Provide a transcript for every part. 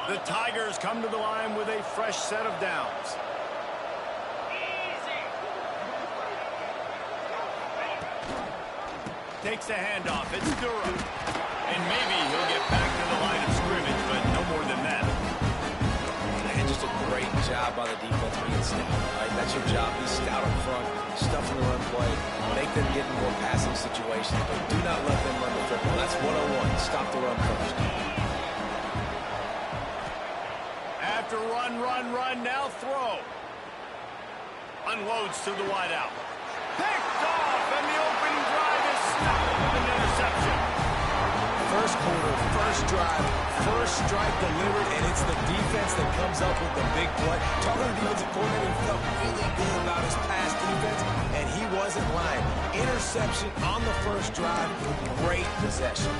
The Tigers come to the line with a fresh set of downs. Takes the handoff. It's Durham. And maybe he'll get back to the line of scrimmage, but no more than that. And just a great job by the defense being stout. Right? That's your job. Be stout up front, stuff in the run play, make them get in more passing situations, but do not let them run the football. That's 101. Stop the run first. After run, now throw. Unloads to the wideout. Picked off, and the opening drive is stopped with an interception. First quarter, first drive, first strike delivered, and it's the defense that comes up with the big play. Talking to the defensive coordinator, he felt really good about his pass defense, and he wasn't lying. Interception on the first drive, great possession.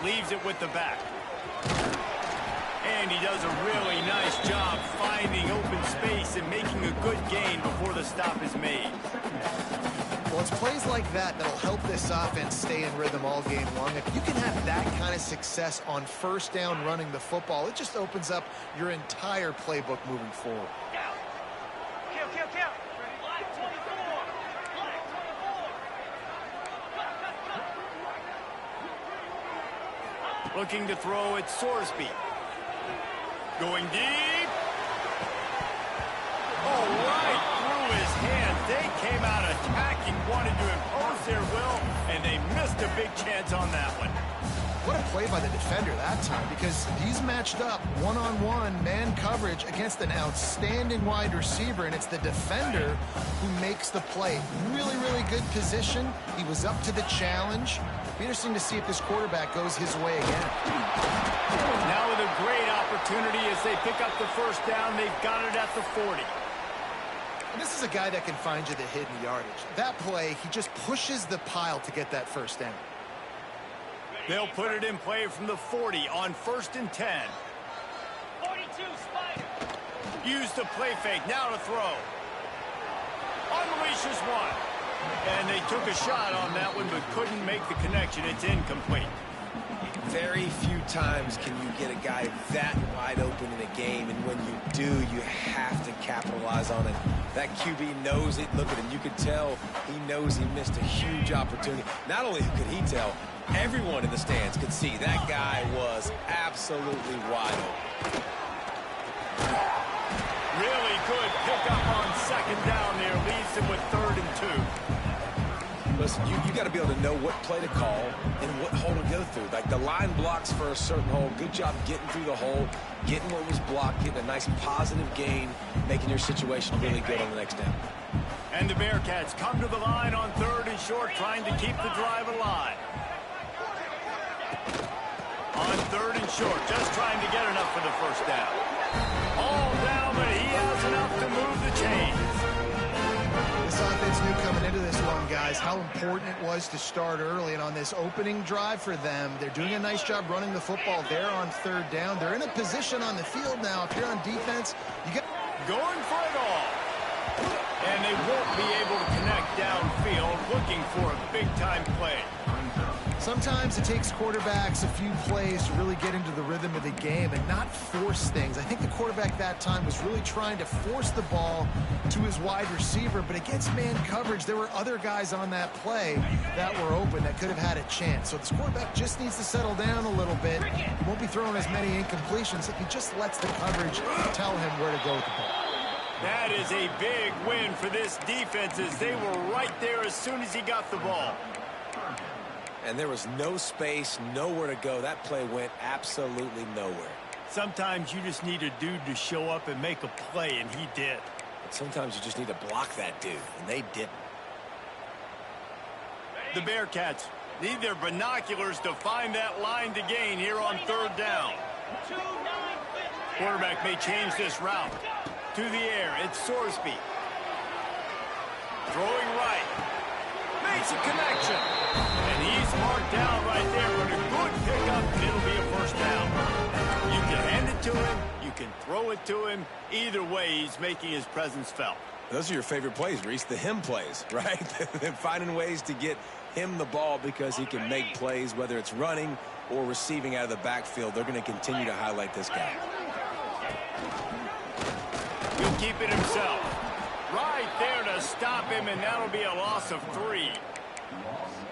Leaves it with the back. And he does a really nice job finding open space and making a good gain before the stop is made. Well, it's plays like that that'll help this offense stay in rhythm all game long. If you can have that kind of success on first down running the football, it just opens up your entire playbook moving forward. Looking to throw at Sorsby. Going deep. Oh, right through his hands. They came out attacking, wanted to impose their will, and they missed a big chance on that one. What a play by the defender that time, because he's matched up one-on-one man coverage against an outstanding wide receiver, and it's the defender who makes the play. Really, really good position. He was up to the challenge. It'll be interesting to see if this quarterback goes his way again. Now with a great opportunity as they pick up the first down. They've got it at the 40. And this is a guy that can find you the hidden yardage. That play, he just pushes the pile to get that first down. They'll put it in play from the 40 on 1st and 10. 42 Spider. Use the play fake. Now to throw. Unleashes one. And they took a shot on that one but couldn't make the connection. It's incomplete. Very few times can you get a guy that wide open in a game, and when you do, you have to capitalize on it. That QB knows it. Look at him. You could tell he knows he missed a huge opportunity. Not only could he tell, everyone in the stands could see that guy was absolutely wide open. Really good pickup on 2nd down there. Leaves them with 3rd and 2. Listen, you got to be able to know what play to call and what hole to go through. Like the line blocks for a certain hole. Good job getting through the hole, getting what was blocked, getting a nice positive gain, making your situation really good on the next down. And the Bearcats come to the line on 3rd and short, trying to keep the drive alive. On 3rd and short, just trying to get enough for the first down. All down, but he has enough to move the chains. This offense knew coming into this one, guys, how important it was to start early. And on this opening drive for them, they're doing a nice job running the football there on 3rd down. They're in a position on the field now. If you're on defense, you get going for it all. And they won't be able to connect downfield, looking for a big-time play. Sometimes it takes quarterbacks a few plays to really get into the rhythm of the game and not force things. I think the quarterback that time was really trying to force the ball to his wide receiver, but against man coverage, there were other guys on that play that were open that could have had a chance. So this quarterback just needs to settle down a little bit. He won't be throwing as many incompletions if he just lets the coverage tell him where to go with the ball. That is a big win for this defense as they were right there as soon as he got the ball. And there was no space, nowhere to go. That play went absolutely nowhere. Sometimes you just need a dude to show up and make a play, and he did. But sometimes you just need to block that dude, and they didn't. The Bearcats need their binoculars to find that line to gain here on 3rd down. Quarterback may change this route. To the air, it's Sorsby. Throwing right. Makes a connection. And he's marked down right there with a good pickup, and it'll be a first down. You can hand it to him. You can throw it to him. Either way, he's making his presence felt. Those are your favorite plays, Reese, the him plays, right? Finding ways to get him the ball because he can make plays, whether it's running or receiving out of the backfield. They're going to continue to highlight this guy. He'll keep it himself. Right there to stop him, and that'll be a loss of 3.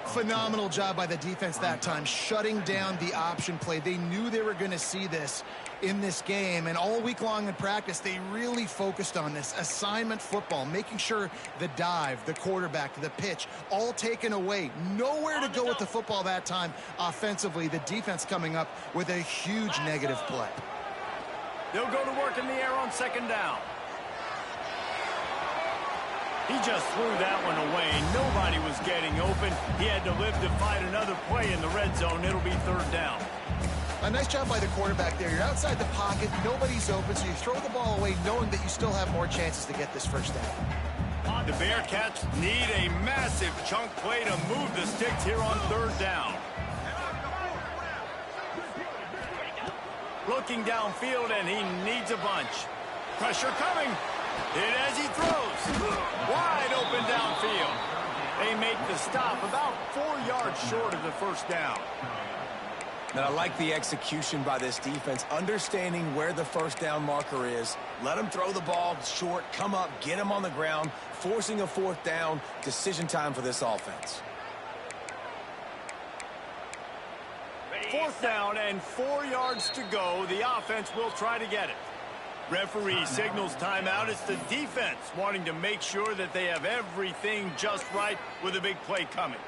Phenomenal job by the defense that time, shutting down the option play. They knew they were going to see this in this game, and all week long in practice, they really focused on this assignment football, making sure the dive, the quarterback, the pitch, all taken away. Nowhere to go with the football that time offensively. The defense coming up with a huge negative play. They'll go to work in the air on 2nd down. He just threw that one away. Nobody was getting open. He had to live to fight another play in the red zone. It'll be 3rd down. A nice job by the quarterback there. You're outside the pocket. Nobody's open, so you throw the ball away knowing that you still have more chances to get this 1st down. The Bearcats need a massive chunk play to move the sticks here on 3rd down. Looking downfield, and he needs a bunch. Pressure coming. Hit as he throws. Wide open downfield. They make the stop about 4 yards short of the 1st down. Now, I like the execution by this defense, understanding where the 1st down marker is. Let them throw the ball short, come up, get them on the ground, forcing a 4th down. Decision time for this offense. 4th down and 4 yards to go. The offense will try to get it. Referee signals timeout. It's the defense wanting to make sure that they have everything just right with a big play coming.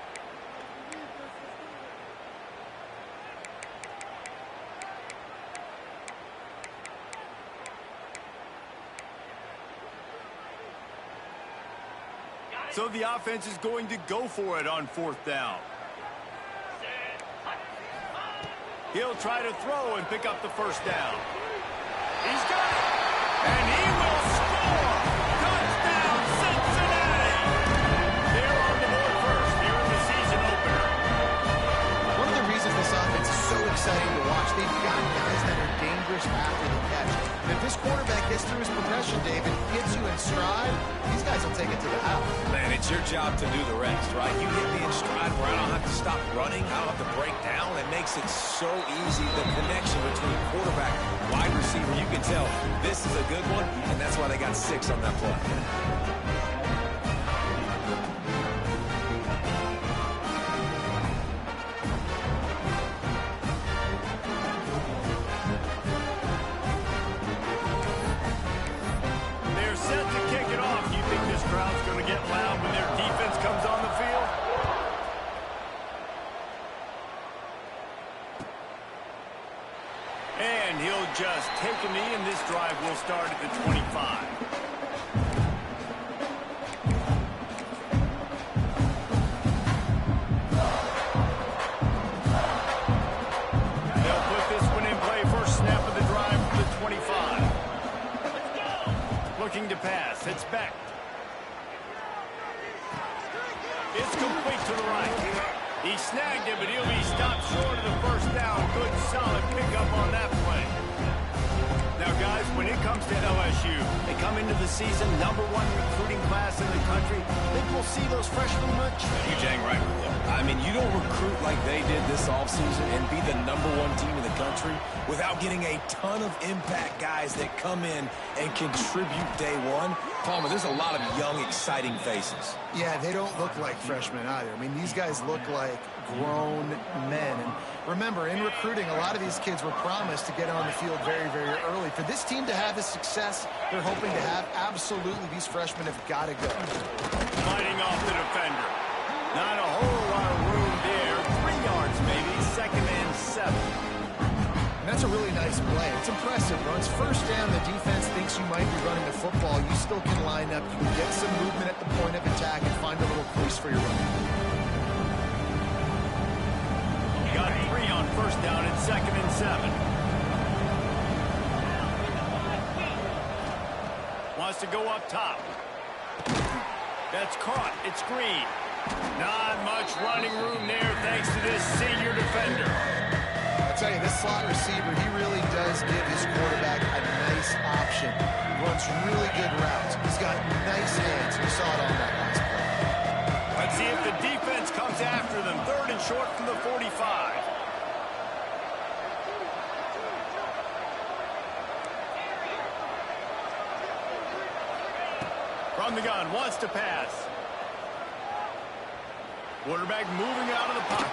So the offense is going to go for it on 4th down. He'll try to throw and pick up the 1st down. He's got it. And he will score. Touchdown, Cincinnati. They're on the board first here in the season opener. One of the reasons this offense is so exciting to watch, they've got guys that are dangerous after the catch. And if this quarterback gets through his progression, David, gets you in stride, these guys will take it to the house. Man, it's your job to do the rest, right? You hit me in stride where I don't have to stop running, I don't have to break down. It makes it so easy, the connection between quarterback, wide receiver. You can tell this is a good one, and that's why they got 6 on that play. And he'll just take a knee, and this drive will start at the 25. They'll put this one in play. First snap of the drive from the 25. Looking to pass. It's back. It's complete to the right. He snagged it, but he'll be stopped short of the 1st down. Good, solid pickup on that play. Now, guys, when it comes to LSU, they come into the season #1 recruiting class in the country. Think we'll see those freshmen much? You dang right we will. I mean, you don't recruit like they did this offseason and be the #1 team in the country without getting a ton of impact guys that come in and contribute day one. Palmer, there's a lot of young, exciting faces. Yeah, they don't look like freshmen either. I mean, these guys look like grown men. And remember, in recruiting, a lot of these kids were promised to get on the field very, very early. For this team to have the success they're hoping to have, absolutely, these freshmen have got to go. Fighting off the defender. Not a whole lot of room there. 3 yards, maybe. 2nd and 7. And that's a really nice play. It's impressive. When it's 1st down, the defense thinks you might be running the football. You still can line up. You can get some movement at the point of attack and find a little crease for your run. Got 3 on 1st down and 2nd and 7. Wants to go up top. That's caught. It's Green. Not much running room there thanks to this senior defender. I'll tell you, this slot receiver, he really does give his quarterback a nice option. runs really good routes. He's got nice hands. We saw it on that last play. Let's see if the defense comes after them. 3rd and short from the 45. From the gun, wants to pass. Quarterback moving out of the pocket.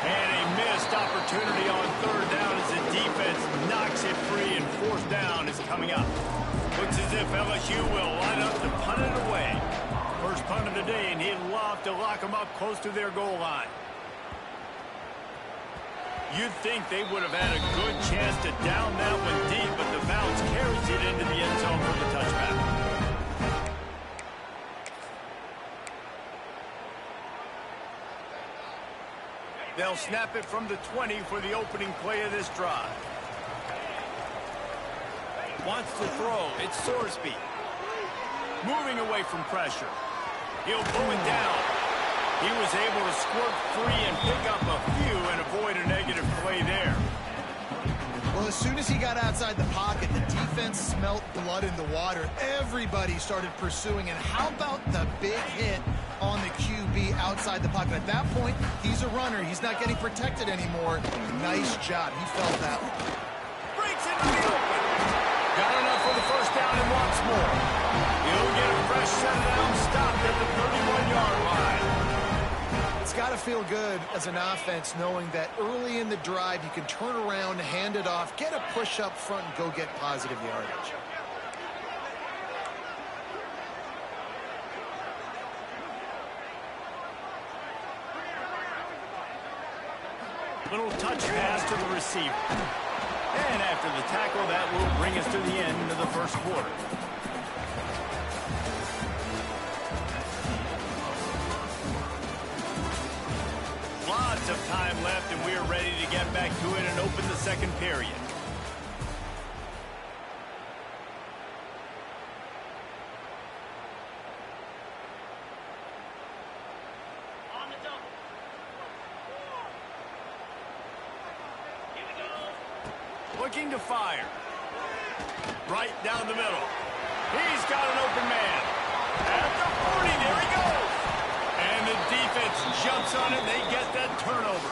And a missed opportunity on 3rd down as the defense knocks it free, and 4th down is coming up. Looks as if LSU will line up to punt it away. First punt of the day, and he'd love to lock them up close to their goal line. You'd think they would have had a good chance to down that one deep, but the bounce carries it into the end zone for the touchback. They'll snap it from the 20 for the opening play of this drive. Wants to throw. It's Sorsby. Moving away from pressure. He'll pull it down. He was able to squirt free and pick up a few and avoid a negative play there. Well, as soon as he got outside the pocket, the defense smelt blood in the water. Everybody started pursuing. And how about the big hit on the QB outside the pocket? At that point, he's a runner. He's not getting protected anymore. Nice job. He felt that one. Breaks into the open. Got enough for the first down and wants more. He'll get a fresh set down, stopped at the 31-yard line. It's got to feel good as an offense knowing that early in the drive you can turn around, hand it off, get a push up front, and go get positive yardage. Little touch pass to the receiver. And after the tackle, that will bring us to the end of the first quarter. Lots of time left, and we are ready to get back to it and open the second period. Looking to fire. Right down the middle. He's got an open man. At the 40, there he goes. And the defense jumps on it. They get that turnover.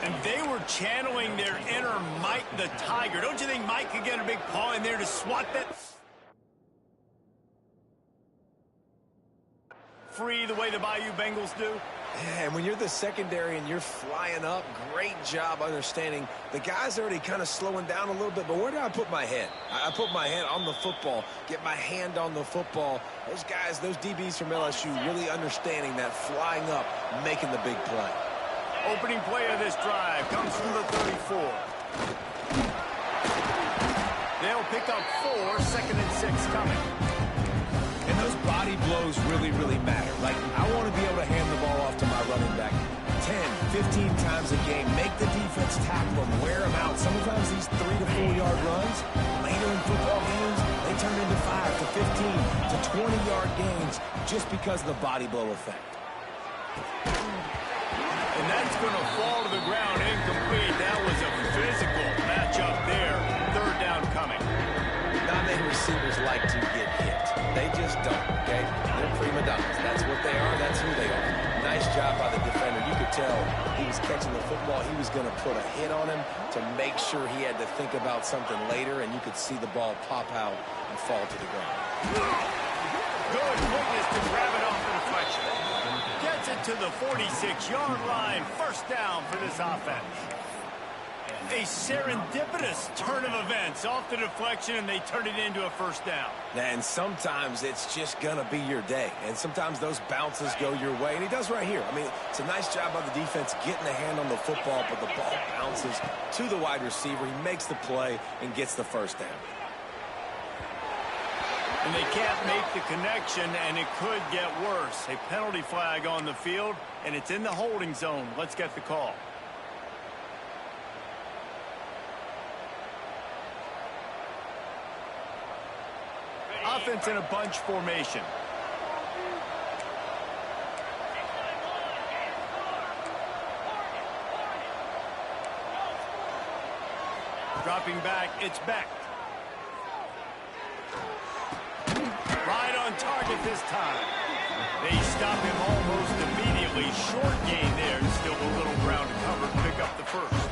And they were channeling their inner Mike the Tiger. Don't you think Mike could get a big paw in there to swat that free the way the Bayou Bengals do? Yeah, and when you're the secondary and you're flying up, great job understanding. The guy's already kind of slowing down a little bit, but where do I put my head? I put my head on the football, get my hand on the football. Those guys, those DBs from LSU really understanding that flying up, making the big play. Opening play of this drive comes from the 34. They'll pick up 4, 2nd and 6 coming. And those body blows really, really matter. Like, I want to be able to hand the ball off to my running back 10, 15 times a game. Make the defense tackle them, wear them out. Sometimes these 3 to 4 yard runs, later in football games, they turn into 5 to 15 to 20-yard gains just because of the body blow effect. And that's going to fall to the ground incomplete. That was a physical matchup there. 3rd down coming. Not many receivers like to get hit. They just don't, okay? They're prima donnas. That's what they are. That's who they are. Nice job by the defender. You could tell he was catching the football. He was going to put a hit on him to make sure he had to think about something later, and you could see the ball pop out and fall to the ground. Good quickness to grab it off the deflection. Gets it to the 46-yard line. First down for this offense. A serendipitous turn of events off the deflection, and they turn it into a first down. And sometimes it's just going to be your day. And sometimes those bounces go your way. And he does right here. I mean, it's a nice job by the defense getting the hand on the football, but the ball bounces to the wide receiver. He makes the play and gets the first down. And they can't make the connection, and it could get worse. A penalty flag on the field, and it's in the holding zone. Let's get the call. Offense in a bunch formation. Dropping back, it's Beck. Right on target this time. They stop him almost immediately. Short gain there. Still a little ground to cover to pick up the first.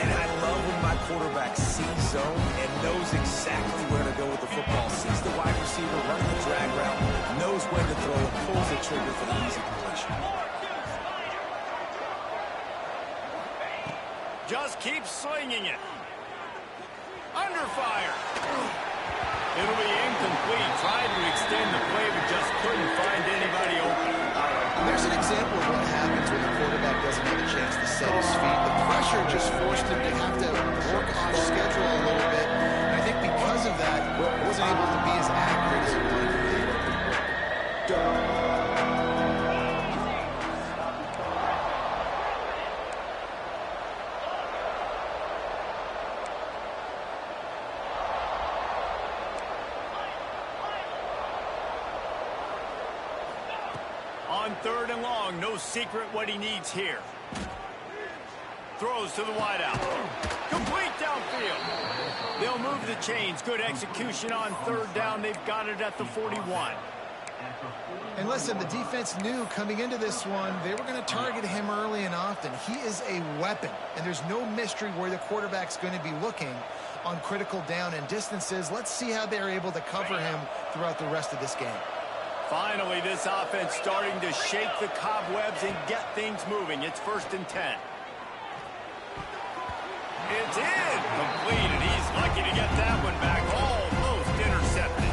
And I love when my quarterback sees zone and knows exactly where to go with the football. Sees the wide receiver running the drag route, knows when to throw it, pulls the trigger for the easy completion. Just keep slinging it. Under fire. It'll be incomplete. Tried to extend the play, but just couldn't find anybody open. There's an example of what happens when the quarterback doesn't have a chance to set his feet. The pressure just forced him to have to work off schedule a little bit. And I think because of that, he wasn't able to be as accurate as he wanted to be. On 3rd and long, no secret what he needs here. Throws to the wideout. Complete downfield. They'll move the chains. Good execution on 3rd down. They've got it at the 41. And listen, the defense knew coming into this one, they were going to target him early and often. He is a weapon, and there's no mystery where the quarterback's going to be looking on critical down and distances. Let's see how they're able to cover him throughout the rest of this game. Finally, this offense starting to shake the cobwebs and get things moving. It's 1st and 10. It's incomplete, and he's lucky to get that one back. Almost intercepted.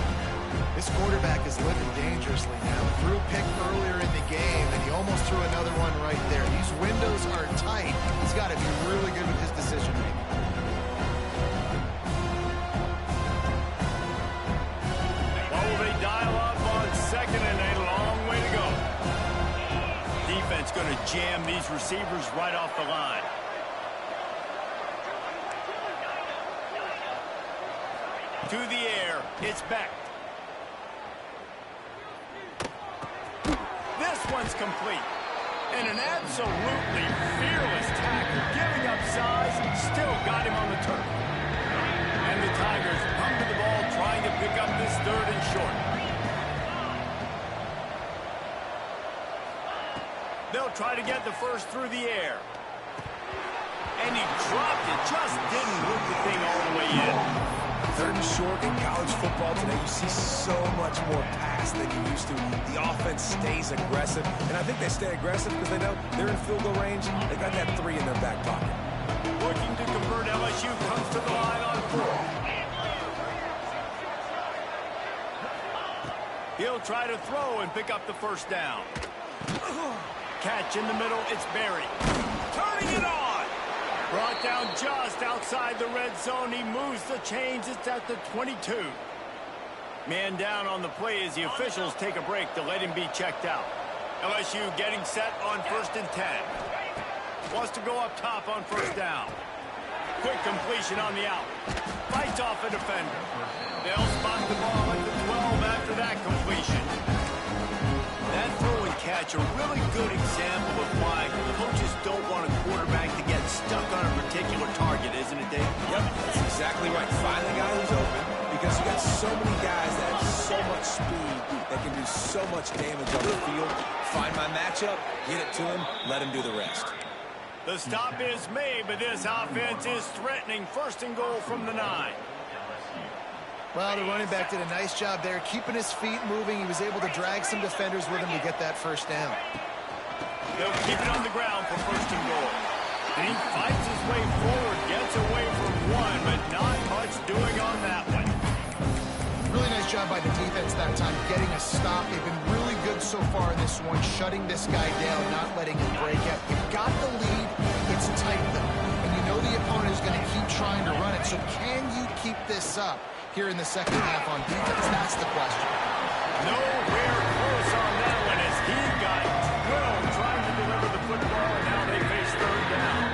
This quarterback is living dangerously now. Threw a pick earlier in the game, and he almost threw another one right there. These windows are tight. He's got to be really good with his decision-making. What will they dial up on 2nd and a long way to go? Defense going to jam these receivers right off the line. To the air, it's Beck. This one's complete. And an absolutely fearless tackle, giving up size, still got him on the turf. And the Tigers come to the ball trying to pick up this 3rd and short. They'll try to get the first through the air. And he dropped it, just didn't hook the thing all the way in. 3rd and short in college football today, you see so much more pass than you used to. The offense stays aggressive, and I think they stay aggressive because they know they're in field goal range. They got that 3 in their back pocket. Looking to convert, LSU comes to the line on 4th. He'll try to throw and pick up the 1st down. Catch in the middle, it's Berry. Turning it on! Brought down just outside the red zone. He moves the chains. It's at the 22. Man down on the play as the officials take a break to let him be checked out. LSU getting set on 1st and 10. Wants to go up top on 1st down. Quick completion on the out. Fights off a defender. They'll spot the ball at the 12 after that completion. That throw and catch, a really good example of why coaches don't want a quarterback to get stuck on a particular target, isn't it, Dave? Yep, that's exactly right. Find the guy who's open because you got so many guys that have so much speed that can do so much damage on the field. Find my matchup, get it to him, let him do the rest. The stop is made, but this offense is threatening. 1st and goal from the 9. Well, the running back did a nice job there, keeping his feet moving. He was able to drag some defenders with him to get that 1st down. They'll keep it on the ground for 1st and goal. And he fights his way forward, gets away from one, but not much doing on that one. Really nice job by the defense that time, getting a stop. They've been really good so far in this one, shutting this guy down, not letting him break out. You've got the lead. It's tight, though. And you know the opponent is going to keep trying to run it. So can you keep this up here in the 2nd half on defense? That's the question. Nowhere close on that one as he got drilled trying to deliver the football, and now they face 3rd down.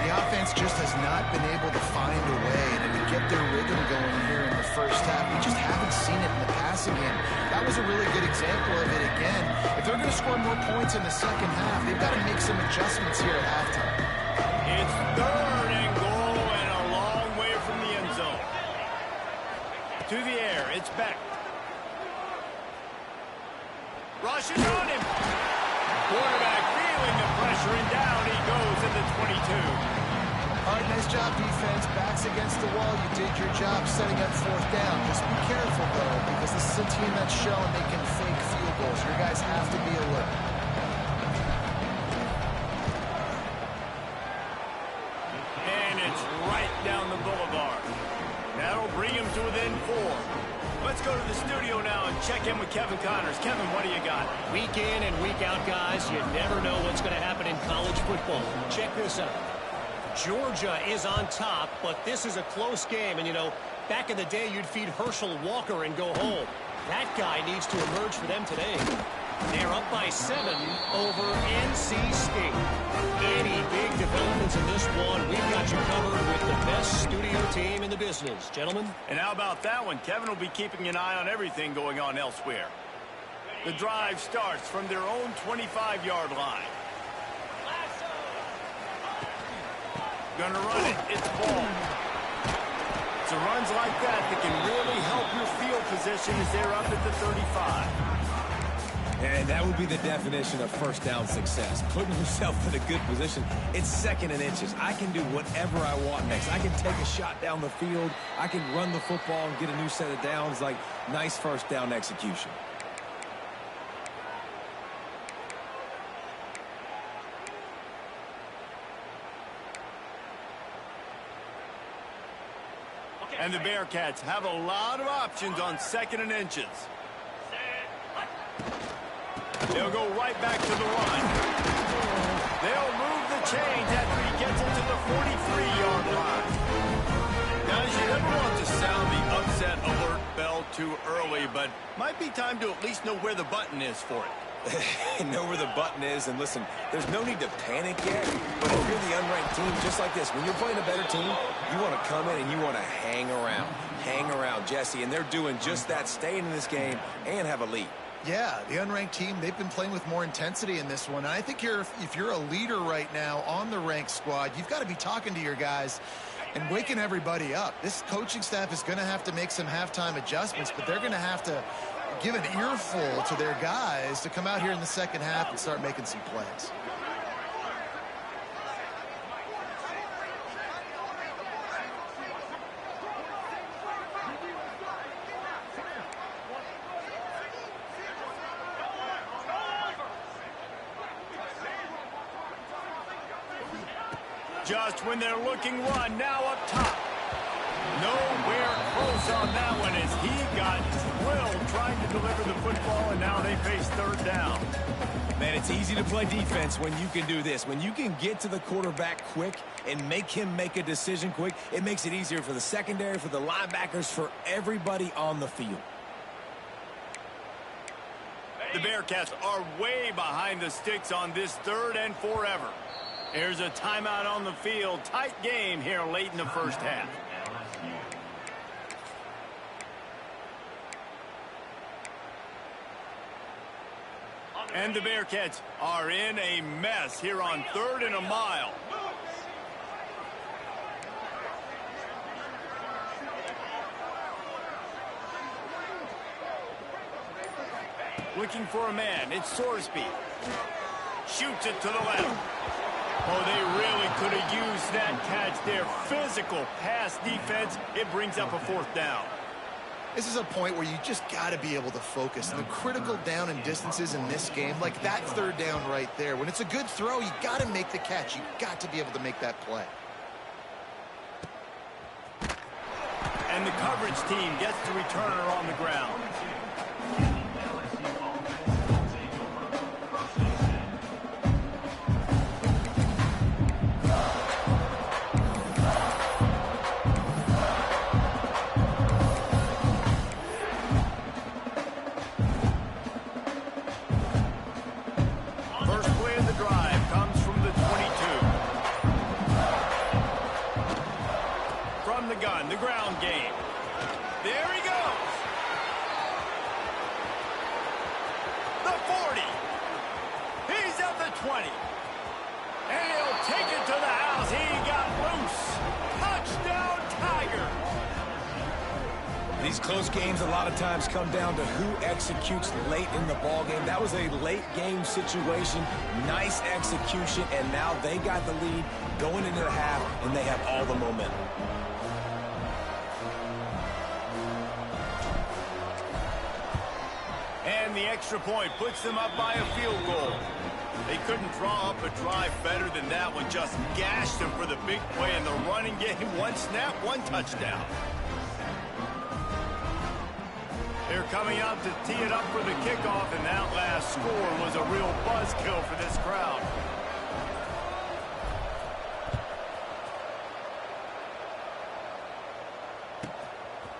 The offense just has not been able to find a way to get their rhythm going here in the 1st half. We just haven't seen it in the passing game. That was a really good example of it again. If they're going to score more points in the 2nd half, they've got to make some adjustments here at halftime. It's 3rd and goal and a to the air. It's Beck. Rushing on him. Quarterback feeling the pressure, and down he goes at the 22. All right, nice job, defense. Backs against the wall. You did your job setting up fourth down. Just be careful, though, because this is a team that's shown they can fake field goals. Your guys have to be alert. And it's right down the boulevard. That'll bring him to within 4. Let's go to the studio now and check in with Kevin Connors. Kevin, what do you got? Week in and week out, guys, you never know what's going to happen in college football. Check this out. Georgia is on top, but this is a close game. And, you know, back in the day, you'd feed Herschel Walker and go home. That guy needs to emerge for them today. They're up by 7 over NC State. Any big developments in this one, we've got you covered with the best studio team in the business. Gentlemen? And how about that one? Kevin will be keeping an eye on everything going on elsewhere. The drive starts from their own 25-yard line. Gonna run it. It's ball. It's runs like that can really help your field position as they're up at the 35. And that would be the definition of first down success. Putting yourself in a good position. It's 2nd and inches. I can do whatever I want next. I can take a shot down the field. I can run the football and get a new set of downs. Like, nice first down execution. And the Bearcats have a lot of options on 2nd and inches. They'll go right back to the run. They'll move the chains after he gets it to the 43-yard line. Guys, you never want to sound the upset alert bell too early, but might be time to at least know where the button is for it. Know where the button is, and listen, there's no need to panic yet, but if you're the unranked team, just like this, when you're playing a better team, you want to come in and you want to hang around, Jesse, and they're doing just that, staying in this game and have a lead. Yeah, the unranked team, they've been playing with more intensity in this one. And I think if you're a leader right now on the ranked squad, you've got to be talking to your guys and waking everybody up. This coaching staff is going to have to make some halftime adjustments, but they're going to have to give an earful to their guys to come out here in the second half and start making some plays. Just when they're looking run, now up top. Nowhere close on that one as he got drilled trying to deliver the football, and now they face 3rd down. Man, it's easy to play defense when you can do this. When you can get to the quarterback quick and make him make a decision quick, it makes it easier for the secondary, for the linebackers, for everybody on the field. The Bearcats are way behind the sticks on this 3rd and forever. Here's a timeout on the field. Tight game here late in the first half. And the Bearcats are in a mess here on 3rd and a mile. Looking for a man. It's Sorsby. Shoots it to the left. Oh, they really could have used that catch there. Physical pass defense. It brings up a 4th down. This is a point where you just got to be able to focus. The critical down and distances in this game, like that 3rd down right there. When it's a good throw, you got to make the catch. You got to be able to make that play. And the coverage team gets the returner on the ground. The ground game. There he goes. The 40. He's at the 20. And he'll take it to the house. He got loose. Touchdown, Tiger. These close games a lot of times come down to who executes late in the ball game. That was a late game situation, nice execution, and now they got the lead going into the half, and they have all the momentum. And the extra point puts them up by a field goal. They couldn't draw up a drive better than that one. Just gashed them for the big play in the running game. One snap, one touchdown. They're coming out to tee it up for the kickoff, and that last score was a real buzzkill for this crowd.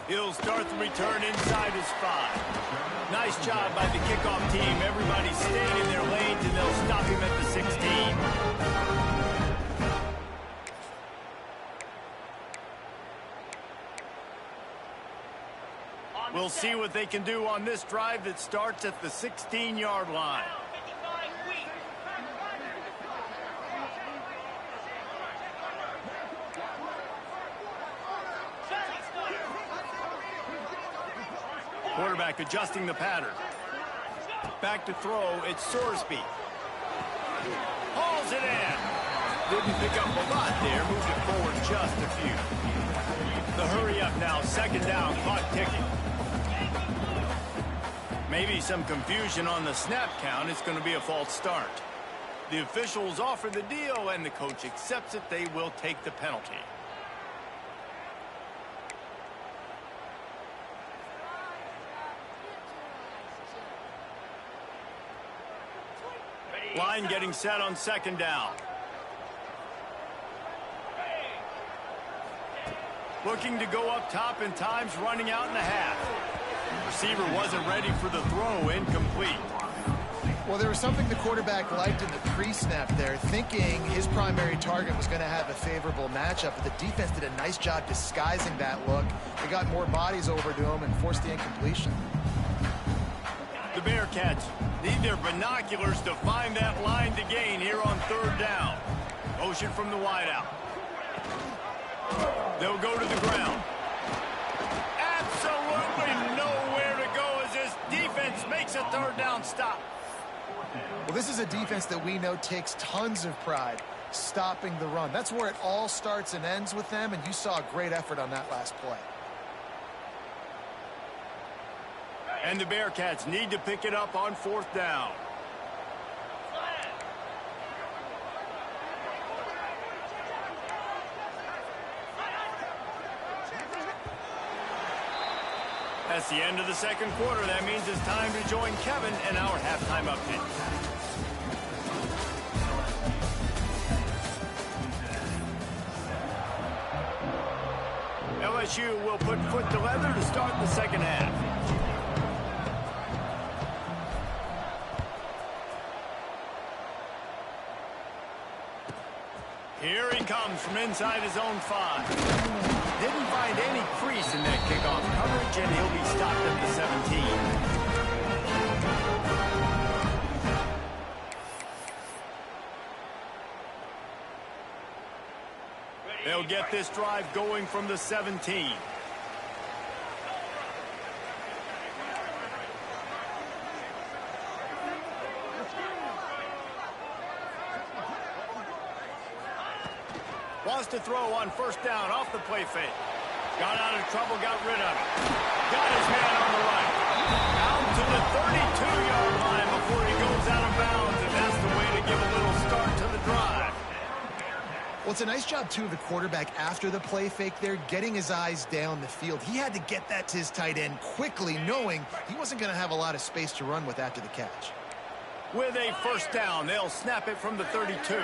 He'll start the return inside his 5. Nice job by the kickoff team. Everybody stayed in their lanes, and they'll stop him at the 16. We'll see what they can do on this drive that starts at the 16-yard line. Quarterback adjusting the pattern. Back to throw, it's Sorsby. Hauls it in. Didn't pick up a lot there, moved it forward just a few. The hurry up now, second down, clock ticking. Maybe some confusion on the snap count. It's going to be a false start. The officials offer the deal, and the coach accepts it. They will take the penalty. Line getting set on second down. Looking to go up top in times, running out in the half. Receiver wasn't ready for the throw, incomplete. Well, there was something the quarterback liked in the pre-snap there, thinking his primary target was going to have a favorable matchup, but the defense did a nice job disguising that look. They got more bodies over to him and forced the incompletion. The Bearcats need their binoculars to find that line to gain here on third down. Motion from the wideout. They'll go to the ground. Absolutely nowhere to go as this defense makes a third down stop. Well, this is a defense that we know takes tons of pride stopping the run. That's where it all starts and ends with them, and you saw a great effort on that last play. And the Bearcats need to pick it up on fourth down. That's the end of the second quarter. That means it's time to join Kevin in our halftime update. LSU will put foot to leather to start the second half. Here he comes from inside his own 5. Didn't find any crease in that kickoff coverage, and he'll be stopped at the 17. They'll get this drive going from the 17. Wants to throw on first down off the play fake. Got out of trouble, got rid of it. Got his man on the right. Out to the 32-yard line before he goes out of bounds, and that's the way to give a little start to the drive. Well, it's a nice job, too, of the quarterback after the play fake there, getting his eyes down the field. He had to get that to his tight end quickly, knowing he wasn't going to have a lot of space to run with after the catch. With a first down, they'll snap it from the 32.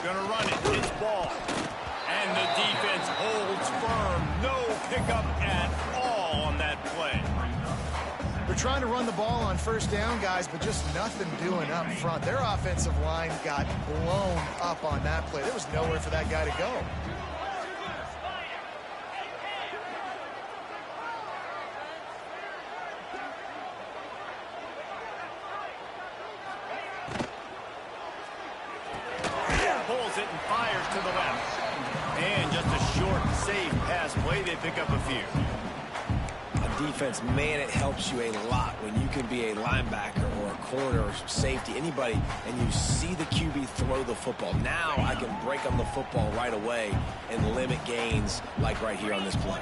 Gonna run it. It's ball. And the defense holds firm. No pickup at all on that play. They're trying to run the ball on first down, guys, but just nothing doing up front. Their offensive line got blown up on that play. There was nowhere for that guy to go. Pulls it and fires to the left. And just a short safe pass play. They pick up a few. On defense, man, it helps you a lot when you can be a linebacker or a corner or safety, anybody, and you see the QB throw the football. Now I can break on the football right away and limit gains like right here on this play.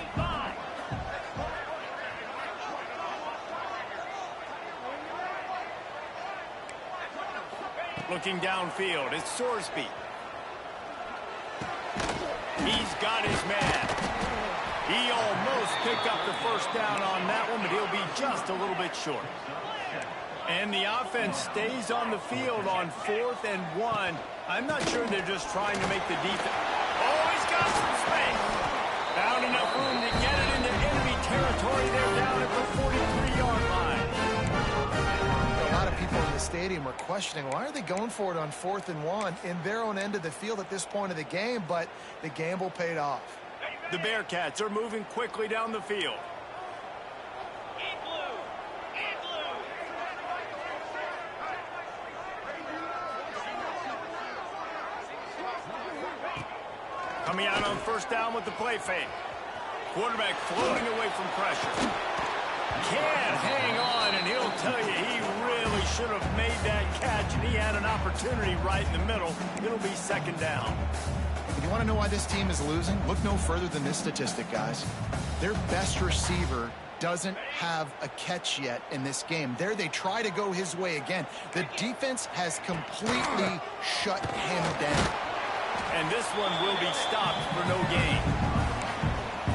Looking downfield, it's Sorsby. He's got his man. He almost picked up the first down on that one, but he'll be just a little bit short. And the offense stays on the field on 4th and 1. I'm not sure they're just trying to make the defense. Oh, he's got some space. Found enough room to get it into enemy territory. They're down at the 43-yard line. A lot of people in the stadium are questioning, why are they going for it on 4th and 1 in their own end of the field at this point of the game? But the gamble paid off. The Bearcats are moving quickly down the field. Coming out on first down with the play fake. Quarterback floating away from pressure. Can't hang on, and he'll tell you he really should have made that catch, and he had an opportunity right in the middle. It'll be second down. If you want to know why this team is losing, look no further than this statistic, guys. Their best receiver doesn't have a catch yet in this game. There they try to go his way again. The defense has completely shut him down. And this one will be stopped for no gain.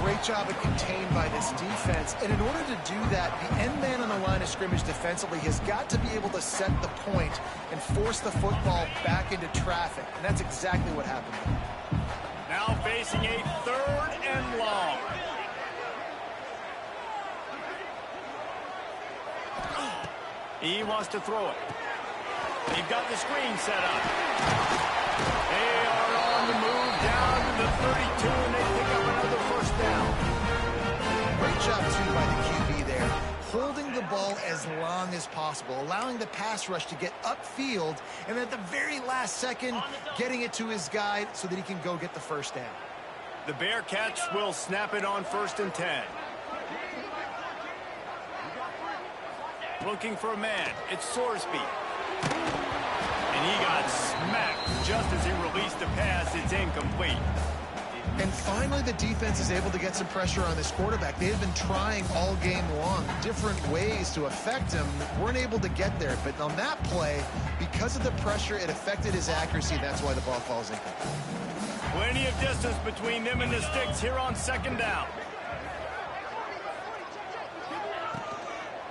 Great job of contained by this defense. And in order to do that, the end man on the line of scrimmage defensively has got to be able to set the point and force the football back into traffic. And that's exactly what happened. Now facing a 3rd and long. He wants to throw it. They've got the screen set up. They are on the move down to the 32, and they pick up another first down. Great job, too, by the QB there. Holding the ball as long as possible, allowing the pass rush to get upfield, and at the very last second, getting it to his guy so that he can go get the first down. The Bearcats will snap it on 1st and 10. Looking for a man. It's Sorsby. And he got smacked just as he released the pass. It's incomplete. And finally, the defense is able to get some pressure on this quarterback. They've been trying all game long different ways to affect him. Weren't able to get there. But on that play, because of the pressure, it affected his accuracy. That's why the ball falls incomplete. Plenty of distance between them and the sticks here on 2nd down.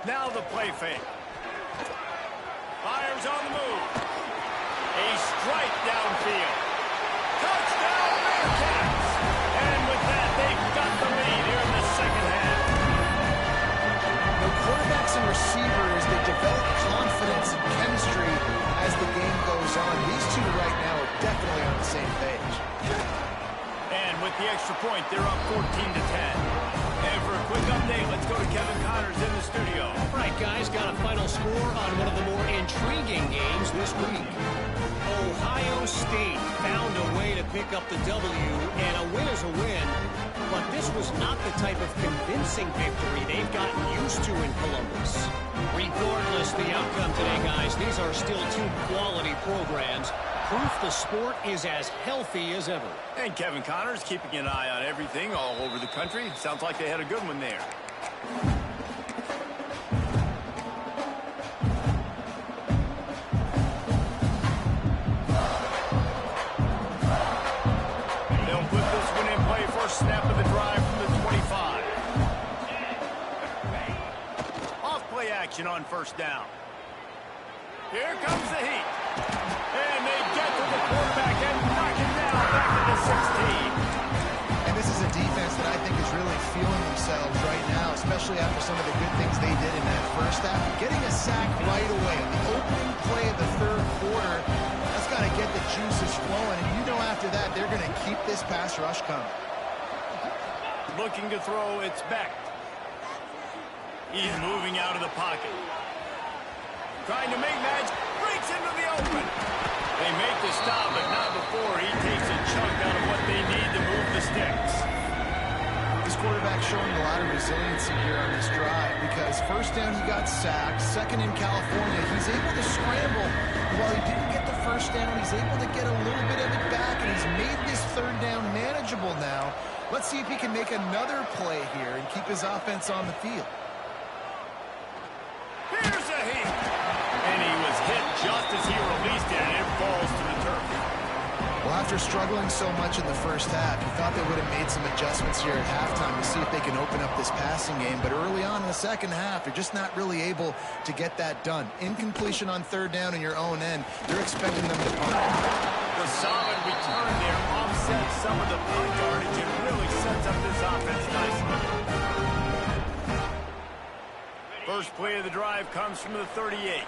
Now the play fake. Fires on the move. A strike downfield. Touchdown Bearcats! And with that, they've got the lead here in the second half. The quarterbacks and receivers, they develop confidence and chemistry as the game goes on. These two right now are definitely on the same page. And with the extra point, they're up 14 to 10. And for a quick update, let's go to Kevin Connors in the studio. All right, guys, got a final score on one of the more intriguing games this week. Ohio State found a way to pick up the W, and a win is a win, but this was not the type of convincing victory they've gotten used to in Columbus. Regardless the outcome today, guys, these are still two quality programs. Proof the sport is as healthy as ever. And Kevin Connors keeping an eye on everything all over the country. Sounds like they had a good one there. They'll put this one in play. First snap of the drive from the 25. Off play action on first down. Here comes the heat. And they get to the quarterback and knock him down back to the 16. And this is a defense that I think is really feeling themselves right now, especially after some of the good things they did in that first half. Getting a sack right away on the opening play of the 3rd quarter, that's got to get the juices flowing. And you know after that, they're going to keep this pass rush coming. Looking to throw, it's Beck. He's moving out of the pocket. Trying to make magic, breaks into the open. They make the stop, but not before he takes a chunk out of what they need to move the sticks. quarterback showing a lot of resiliency here on this drive because first down he got sacked, second in California, he's able to scramble. And while he didn't get the first down, he's able to get a little bit of it back, and he's made this third down manageable now. Let's see if he can make another play here and keep his offense on the field. Here's a hit. And he was hit just as he released it, and it falls to the turf. Well, after struggling so much in the first half, you thought they would have made some adjustments here at halftime to see if they can open up this passing game. But early on in the second half, they're just not really able to get that done. Incompletion on third down in your own end, you're expecting them to punt. The solid return there offsets some of the punt yardage and really sets up this offense nicely. First play of the drive comes from the 38.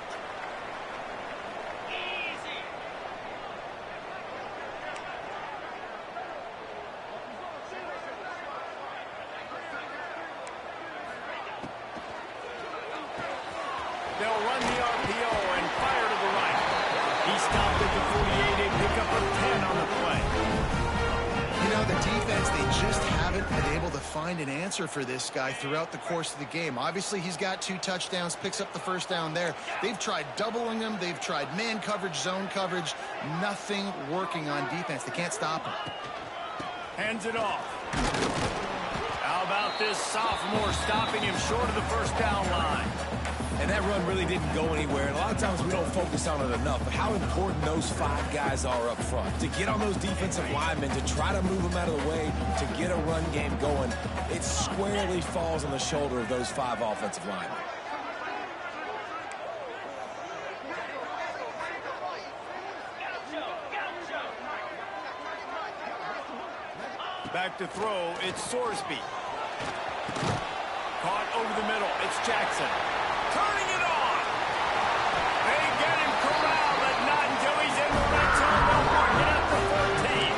They'll run the RPO and fire to the right. He stopped at the 48, a pickup of 10 on the play. You know, the defense, they just haven't been able to find an answer for this guy throughout the course of the game. Obviously, he's got 2 touchdowns, picks up the first down there. They've tried doubling him. They've tried man coverage, zone coverage. Nothing working on defense. They can't stop him. Hands it off. How about this sophomore stopping him short of the first down line? And that run really didn't go anywhere. And a lot of times we don't focus on it enough. But how important those 5 guys are up front. To get on those defensive linemen, to try to move them out of the way, to get a run game going, it squarely falls on the shoulder of those 5 offensive linemen. Back to throw, it's Sorsby. Caught over the middle, it's Jackson. Turning it on. They get him corralled, but not until he's in the red zone. They'll mark it at the 14.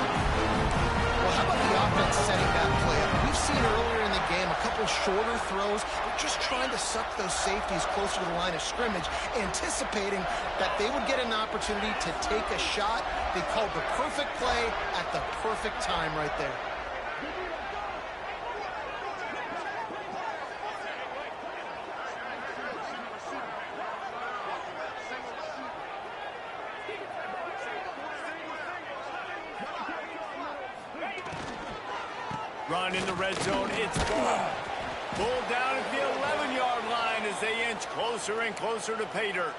Well, how about the offense setting that play up? We've seen earlier in the game a couple shorter throws. They're just trying to suck those safeties closer to the line of scrimmage, anticipating that they would get an opportunity to take a shot. They called the perfect play at the perfect time right there. Run in the red zone, it's ball. Pulled down at the 11-yard line as they inch closer and closer to pay dirt.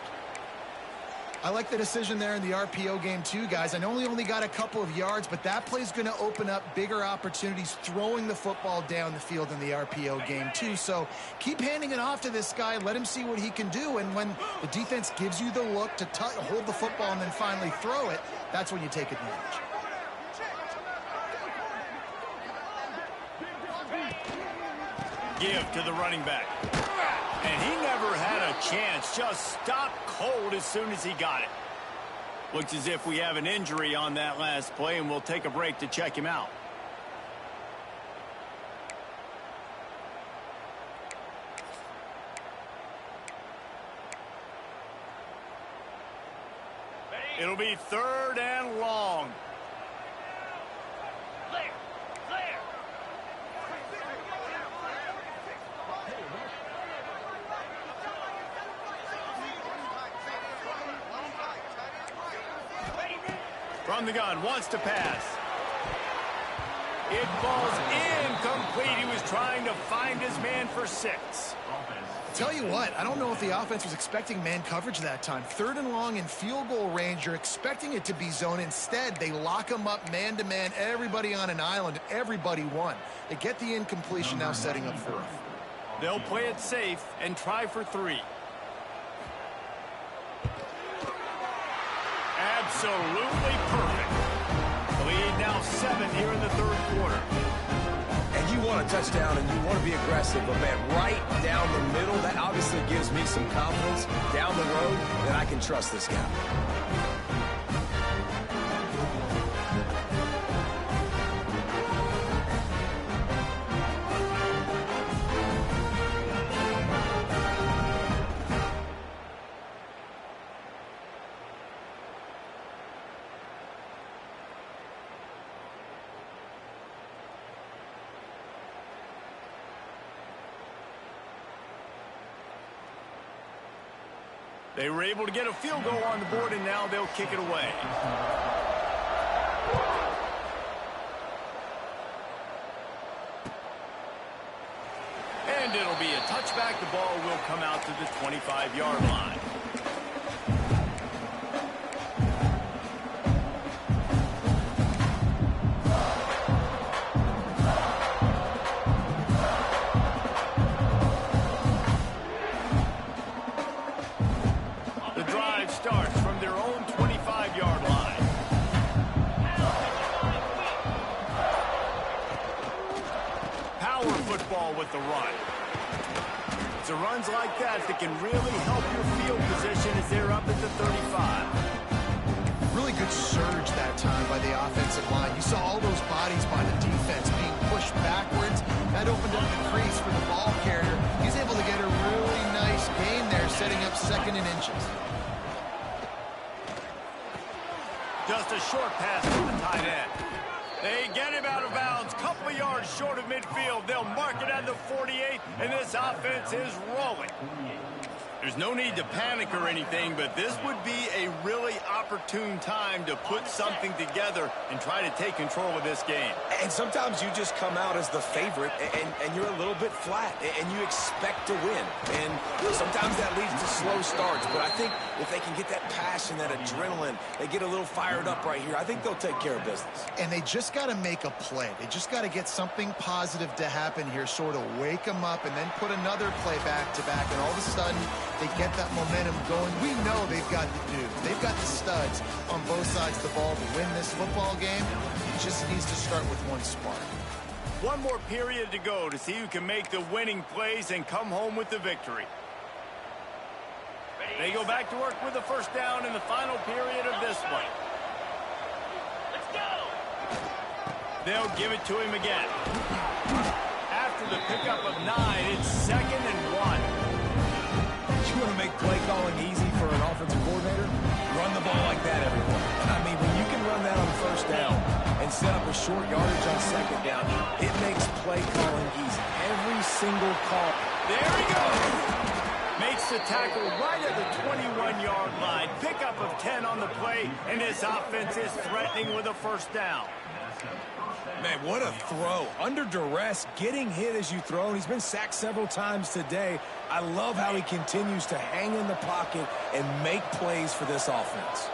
I like the decision there in the RPO game too, guys. I know he only got a couple of yards, but that play's going to open up bigger opportunities throwing the football down the field in the RPO game too. So keep handing it off to this guy. Let him see what he can do. And when the defense gives you the look to hold the football and then finally throw it, that's when you take advantage. Give to the running back. And he never had a chance. Just stopped cold as soon as he got it. Looks as if we have an injury on that last play, and we'll take a break to check him out. It'll be 3rd and long. From the gun, wants to pass. It falls incomplete. He was trying to find his man for 6. Tell you what, I don't know if the offense was expecting man coverage that time. 3rd and long in field goal range, you're expecting it to be zone. Instead, they lock him up man-to-man, everybody on an island, everybody won. They get the incompletion now setting up 4th. They'll play it safe and try for 3. Absolutely perfect. The lead now 7 here in the 3rd quarter. And you want a touchdown and you want to be aggressive, but man, right down the middle, that obviously gives me some confidence down the road that I can trust this guy. They were able to get a field goal on the board, and now they'll kick it away. And it'll be a touchback. The ball will come out to the 25-yard line. The drive starts from their own 25-yard line. Power football with the run. It's the runs like that that can really help your field position as they're up at the 35. Really good surge that time by the offensive line. You saw all those bodies by the defense being pushed backwards. That opened up the crease for the ball carrier. He's able to get a really nice gain there, setting up 2nd and inches. Just a short pass from the tight end. They get him out of bounds, couple of yards short of midfield. They'll mark it at the 48, and this offense is rolling. There's no need to panic or anything, but this would be a really opportune time to put something together and try to take control of this game. And sometimes you just come out as the favorite, and you're a little bit flat, and you expect to win. And sometimes that leads to slow starts. But I think if they can get that passion, that adrenaline, they get a little fired up right here, I think they'll take care of business. And they just got to make a play. They just got to get something positive to happen here, sort of wake them up, and then put another play back-to-back, and all of a sudden they get that momentum going. We know they've got the dudes. They've got the studs on both sides of the ball to win this football game. It just needs to start with one spark. One more period to go to see who can make the winning plays and come home with the victory. They go back to work with the first down in the final period of this one. Let's go! They'll give it to him again. After the pickup of 9, it's 2nd and 1. You want to make play calling easy for an offensive coordinator? Run the ball like that, everyone. I mean, when you can run that on first down and set up a short yardage on 2nd down, it makes play calling easy. Every single call. There he goes. Makes the tackle right at the 21-yard line. Pickup of 10 on the play, and this offense is threatening with a first down. Man, what a throw. Under duress, getting hit as you throw, and he's been sacked several times today. I love how he continues to hang in the pocket and make plays for this offense.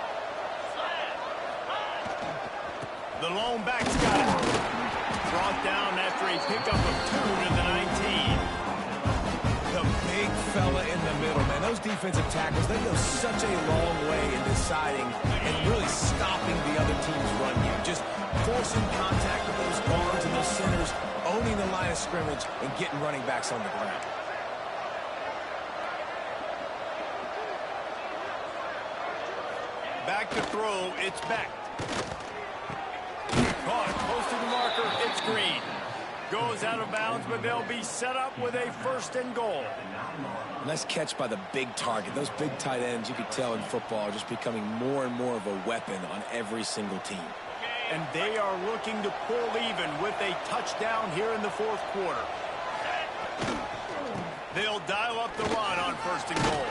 The lone back's got it. Brought down after a pickup of 2 to the 19. The big fella in the middle, man. Those defensive tackles, they go such a long way in deciding and really stopping the other team's run game. Just forcing contact with those guards and those centers, owning the line of scrimmage, and getting running backs on the ground. Back to throw, it's Beck. Caught close to the marker, it's Green. Goes out of bounds, but they'll be set up with a 1st and goal. Nice catch by the big target. Those big tight ends, you could tell in football, are just becoming more and more of a weapon on every single team. And they are looking to pull even with a touchdown here in the 4th quarter. They'll dial up the run on 1st and goal.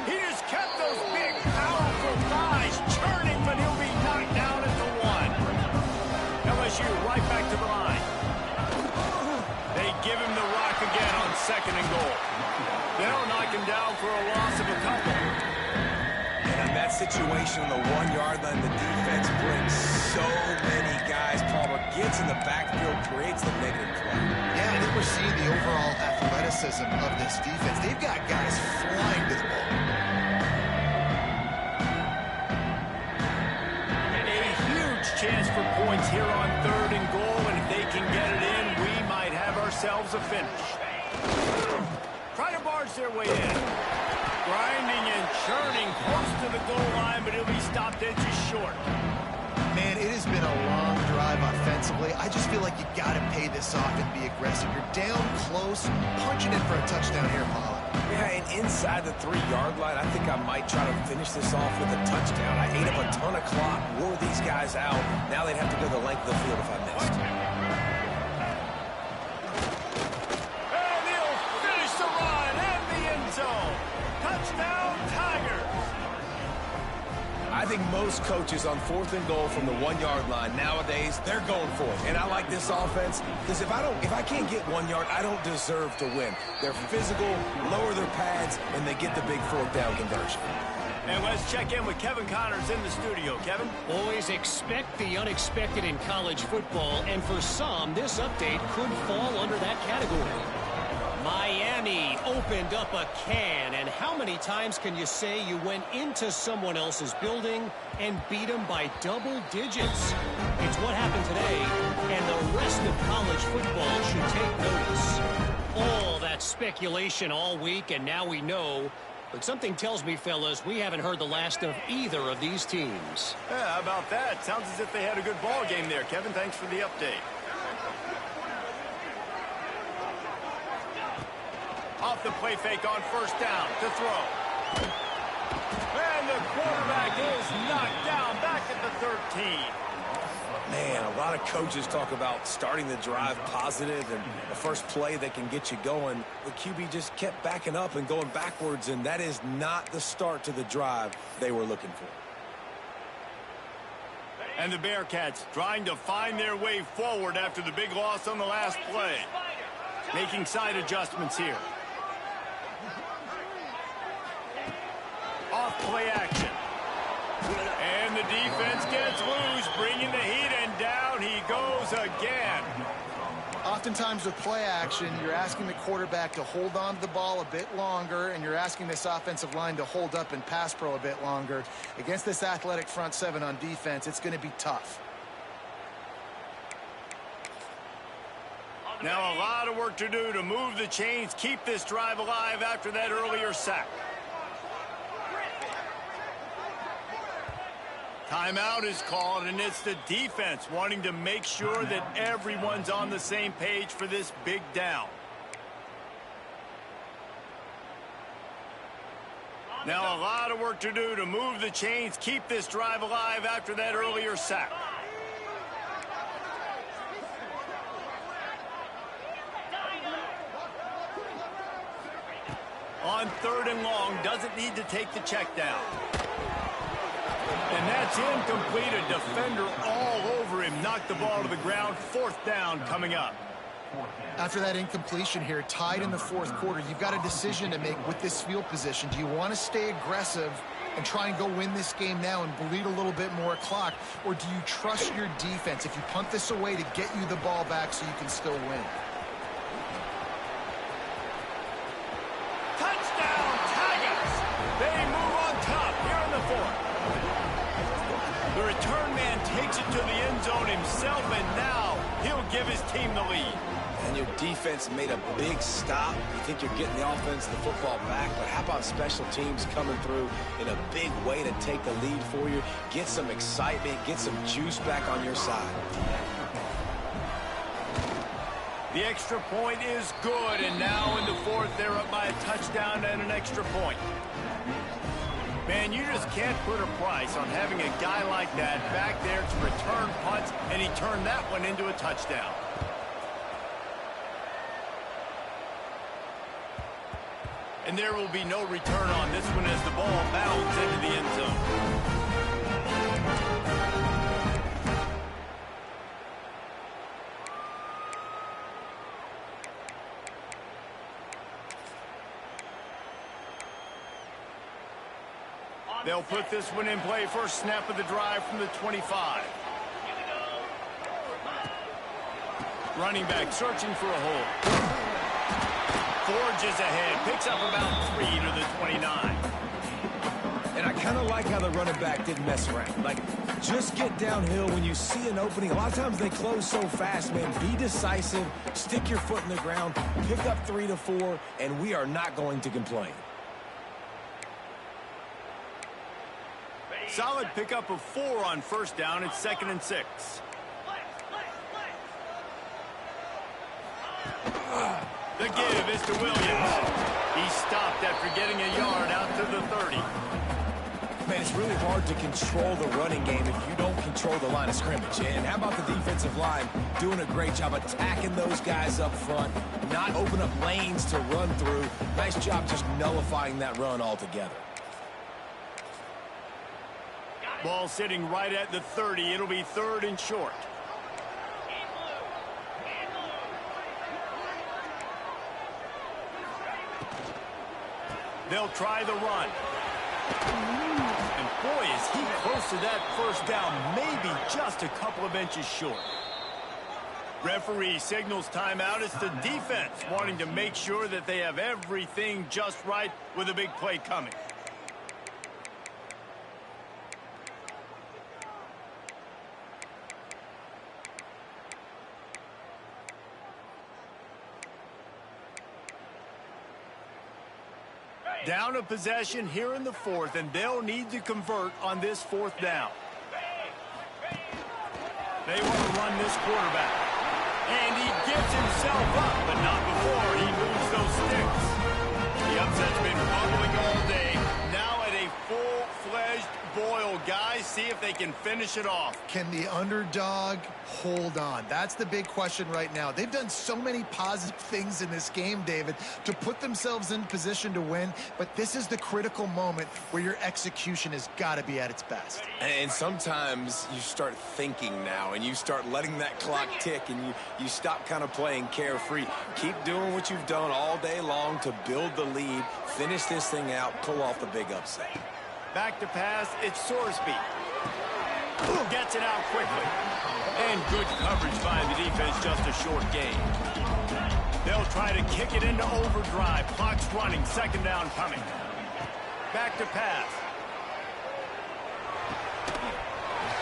He just kept those big, powerful thighs churning, but he'll be knocked down at the 1. LSU right back to the line. They give him the rock again on 2nd and goal. They'll knock him down for a loss of a couple. And in that situation on the 1-yard line, the defense brings so many guys. Palmer gets in the backfield, creates the negative play. Yeah, I think we're seeing the overall athleticism of this defense. They've got guys flying to the ball. A huge chance for points here on 3rd and goal, and if they can get it in, we might have ourselves a finish. Try to barge their way in. Grinding and churning close to the goal line, but he'll be stopped inches short. Man, it has been a long drive offensively. I just feel like you got to pay this off and be aggressive. You're down close, punching in for a touchdown here, Pollard. Yeah, and inside the 3-yard line, I think I might try to finish this off with a touchdown. I ate up a ton of clock, wore these guys out. Now they'd have to go the length of the field if I missed. And he'll finish the run in the end zone. Touchdown, think most coaches on 4th and goal from the 1-yard line nowadays, they're going for it. And I like this offense because if I can't get 1 yard, I don't deserve to win. They're physical, lower their pads, and they get the big 4th down conversion. And let's check in with Kevin Connors in the studio. Kevin? Always expect the unexpected in college football, and for some, this update could fall under that category. Miami opened up a can, and how many times can you say you went into someone else's building and beat them by double digits? It's what happened today, and the rest of college football should take notice. All that speculation all week, and now we know. But something tells me, fellas, we haven't heard the last of either of these teams. Yeah, how about that? Sounds as if they had a good ball game there. Kevin, thanks for the update. Off the play fake on 1st down to throw. And the quarterback is knocked down back at the 13. Man, a lot of coaches talk about starting the drive positive and the first play that can get you going. The QB just kept backing up and going backwards, and that is not the start to the drive they were looking for. And the Bearcats trying to find their way forward after the big loss on the last play. Making side adjustments here. Off play action. And the defense gets loose, bringing the heat, and down he goes again. Oftentimes with play action, you're asking the quarterback to hold on to the ball a bit longer, and you're asking this offensive line to hold up and pass pro a bit longer. Against this athletic front seven on defense, it's going to be tough. Now a lot of work to do to move the chains, keep this drive alive after that earlier sack. Timeout is called, and it's the defense wanting to make sure that everyone's on the same page for this big down. Now a lot of work to do to move the chains, keep this drive alive after that earlier sack. On 3rd and long, doesn't need to take the check down. And that's incomplete. A defender all over him. Knocked the ball to the ground. 4th down coming up. After that incompletion here, tied in the 4th quarter, you've got a decision to make with this field position. Do you want to stay aggressive and try and go win this game now and bleed a little bit more clock? Or do you trust your defense if you punt this away to get you the ball back so you can still win? Touchdown, Tigers! They move on top here in the 4th. The return man takes it to the end zone himself, and now he'll give his team the lead. And your defense made a big stop. You think you're getting the offense, the football back, but how about special teams coming through in a big way to take the lead for you? Get some excitement, get some juice back on your side. The extra point is good, and now in the 4th, they're up by a touchdown and an extra point. Man, you just can't put a price on having a guy like that back there to return punts, and he turned that one into a touchdown. And there will be no return on this one as the ball bounds into the end zone. They'll put this one in play. First snap of the drive from the 25. Running back searching for a hole. Forges ahead. Picks up about 3 to the 29. And I kind of like how the running back didn't mess around. Like, just get downhill when you see an opening. A lot of times they close so fast, man. Be decisive. Stick your foot in the ground. Pick up 3 to 4, and we are not going to complain. Solid pickup of 4 on 1st down. It's 2nd and 6. The give is to Williams. He stopped after getting a yard out to the 30. Man, it's really hard to control the running game if you don't control the line of scrimmage. And how about the defensive line doing a great job attacking those guys up front, not open up lanes to run through. Nice job just nullifying that run altogether. Ball sitting right at the 30. It'll be 3rd and short. They'll try the run. And boy, is he close to that first down, maybe just a couple of inches short. Referee signals timeout. It's the defense wanting to make sure that they have everything just right with a big play coming. Down a possession here in the 4th, and they'll need to convert on this 4th down. They want to run this quarterback. And he gets himself up, but not before he moves those sticks. The upset's been bubbling all day. Now at a full-fledged boil, guys, see if they can finish it off. Can the underdog hold on? That's the big question right now. They've done so many positive things in this game, David, to put themselves in position to win, but this is the critical moment where your execution has got to be at its best. And sometimes you start thinking now, and you start letting that clock tick, and you stop kind of playing carefree. Keep doing what you've done all day long to build the lead, finish this thing out, pull off the big upset. Back to pass, it's Sorsby. Gets it out quickly. And good coverage by the defense, just a short gain. They'll try to kick it into overdrive. Clock's running, 2nd down coming. Back to pass.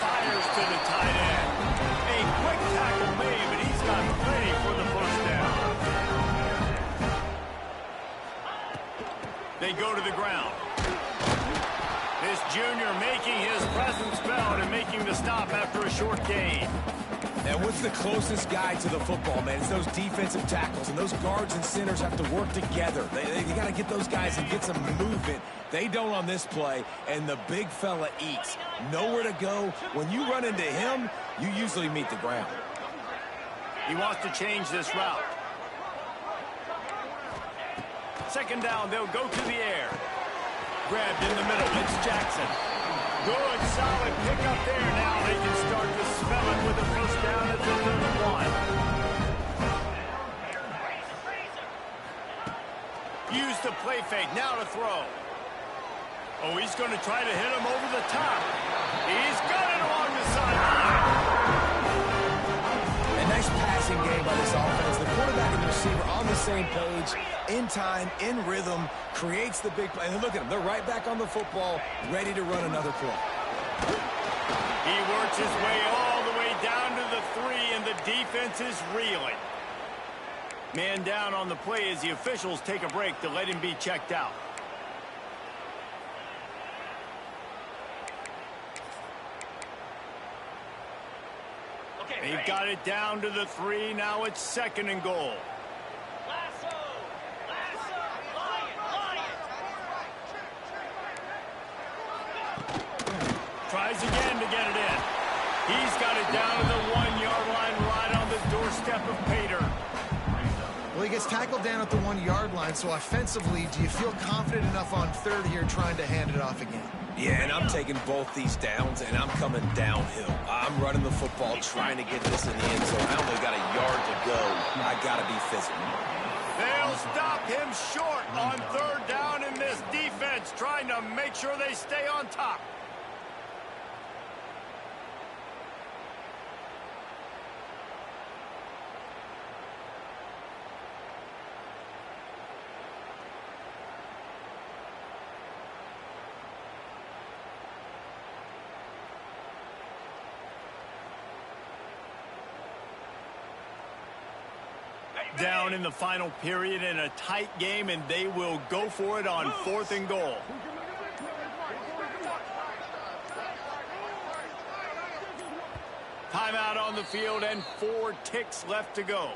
Fires to the tight end. A quick tackle made, but he's got plenty for the 1st down. They go to the ground. This junior making his presence felt and making the stop after a short gain. And what's the closest guy to the football, man? It's those defensive tackles, and those guards and centers have to work together. They got to get those guys and get some movement. They don't on this play, and the big fella eats. Nowhere to go. When you run into him, you usually meet the ground. He wants to change this route. 2nd down, they'll go to the air. Grabbed in the middle, it's Jackson. Good, solid pickup there. Now they can start to smell it with a 1st down at the 31. Use the play fake, now to throw. Oh, he's going to try to hit him over the top. He's got it along the sideline. A nice passing game by this offense. The quarterback and the receiver on the same page, in time, in rhythm, creates the big play. And look at them. They're right back on the football, ready to run another play. He works his way all the way down to the 3, and the defense is reeling. Man down on the play as the officials take a break to let him be checked out. They've got it down to the 3. Now it's 2nd and goal. Tries again to get it in. He's got it down to the 1-yard line, right on the doorstep of Pater. Well, he gets tackled down at the 1-yard line, so offensively, do you feel confident enough on 3rd here trying to hand it off again? Yeah, and I'm taking both these downs, and I'm coming downhill. I'm running the football, trying to get this in the end zone. I only got a yard to go. I got to be physical. They'll stop him short on 3rd down in this defense, trying to make sure they stay on top. Down in the final period in a tight game, and they will go for it on 4th and goal. Timeout on the field and 4 ticks left to go.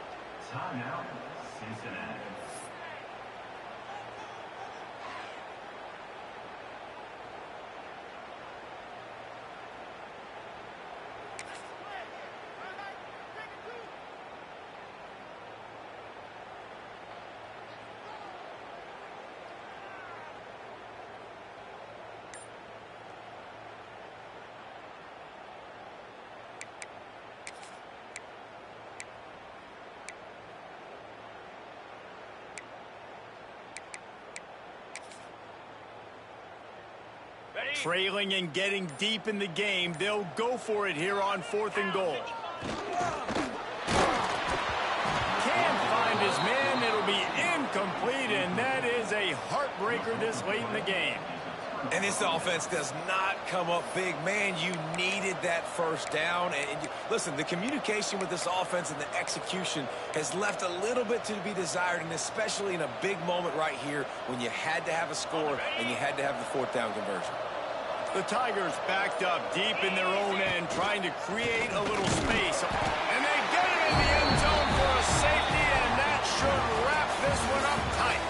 Timeout, Cincinnati. Trailing and getting deep in the game, they'll go for it here on 4th and goal. Can't find his man. It'll be incomplete, and that is a heartbreaker this late in the game. And this offense does not come up big. Man, you needed that first down. Listen, the communication with this offense and the execution has left a little bit to be desired, and especially in a big moment right here when you had to have a score and you had to have the 4th down conversion. The Tigers backed up deep in their own end, trying to create a little space. And they get it in the end zone for a safety, and that should wrap this one up tight.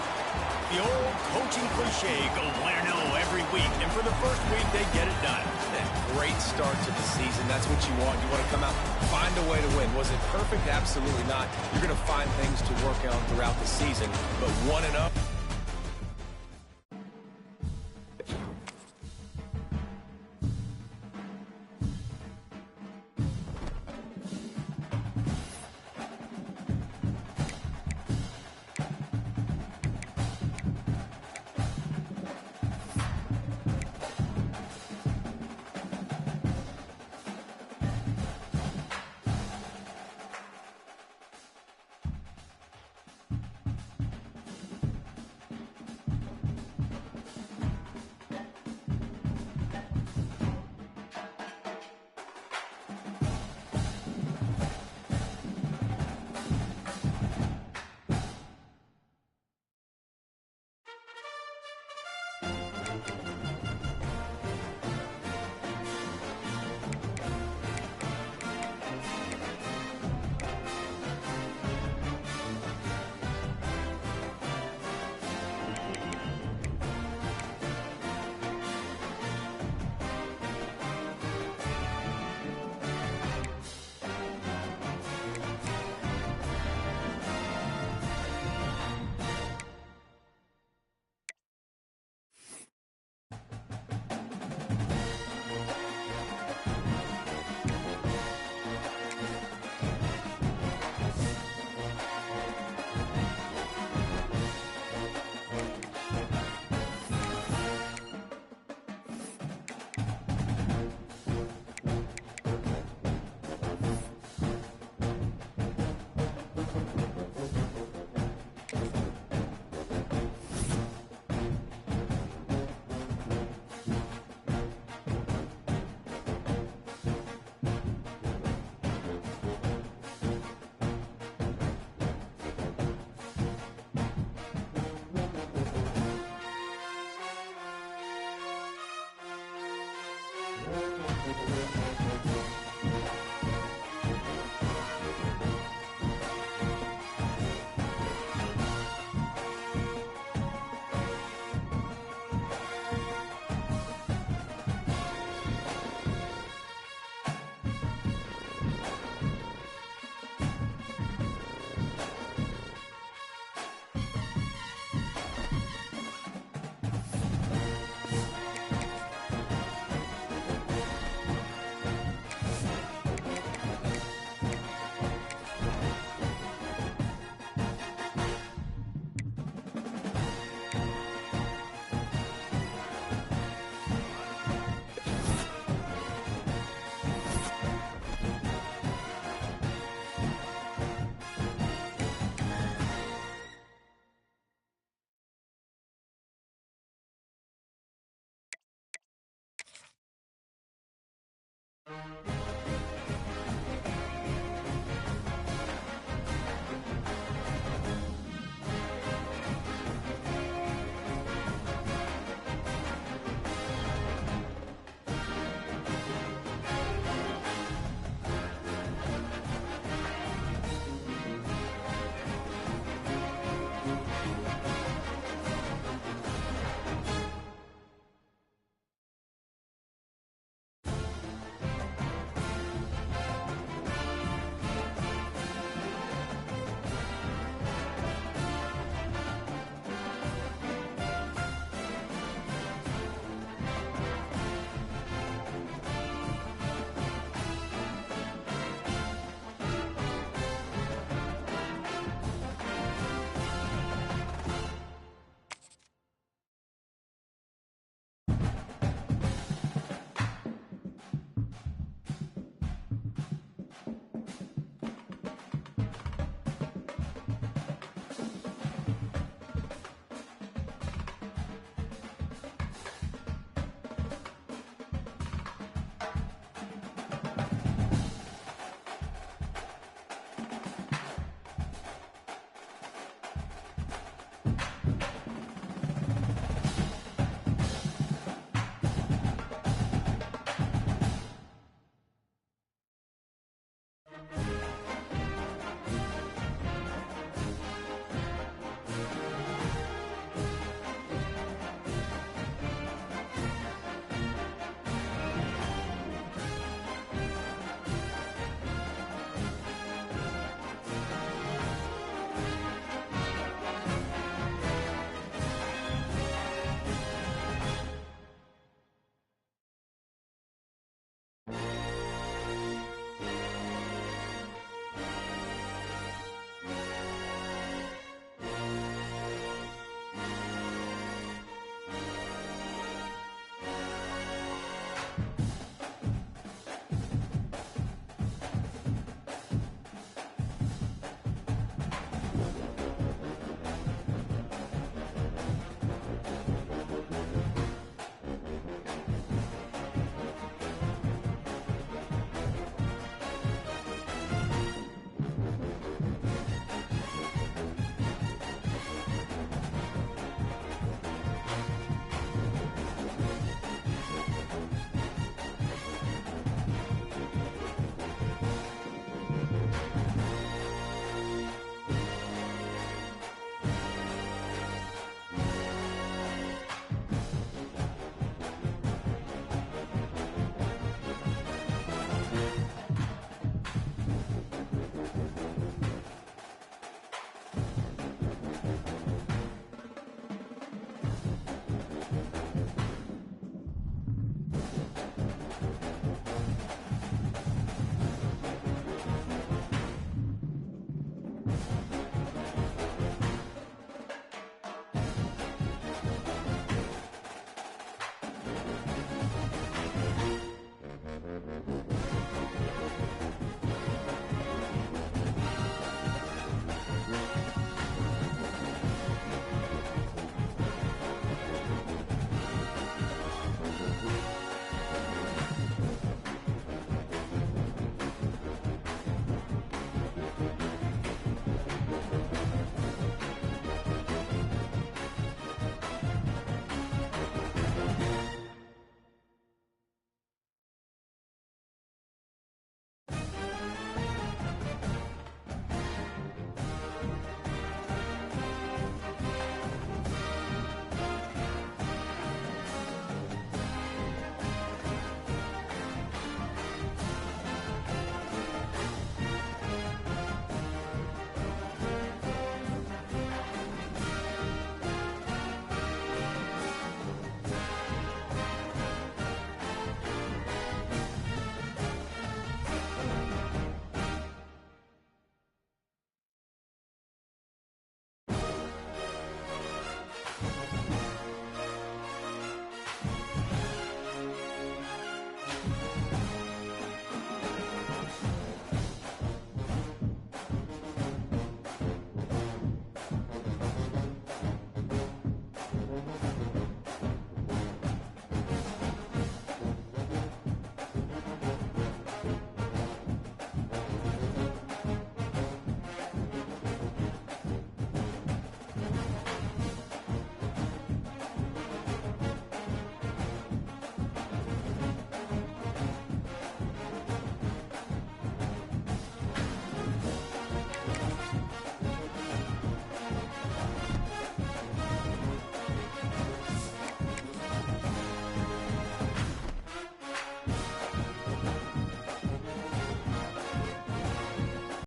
The old coaching cliche, go win-0 every week. And for the first week, they get it done. That great start to the season. That's what you want. You want to come out, find a way to win. Was it perfect? Absolutely not. You're going to find things to work on throughout the season. But 1-0. it.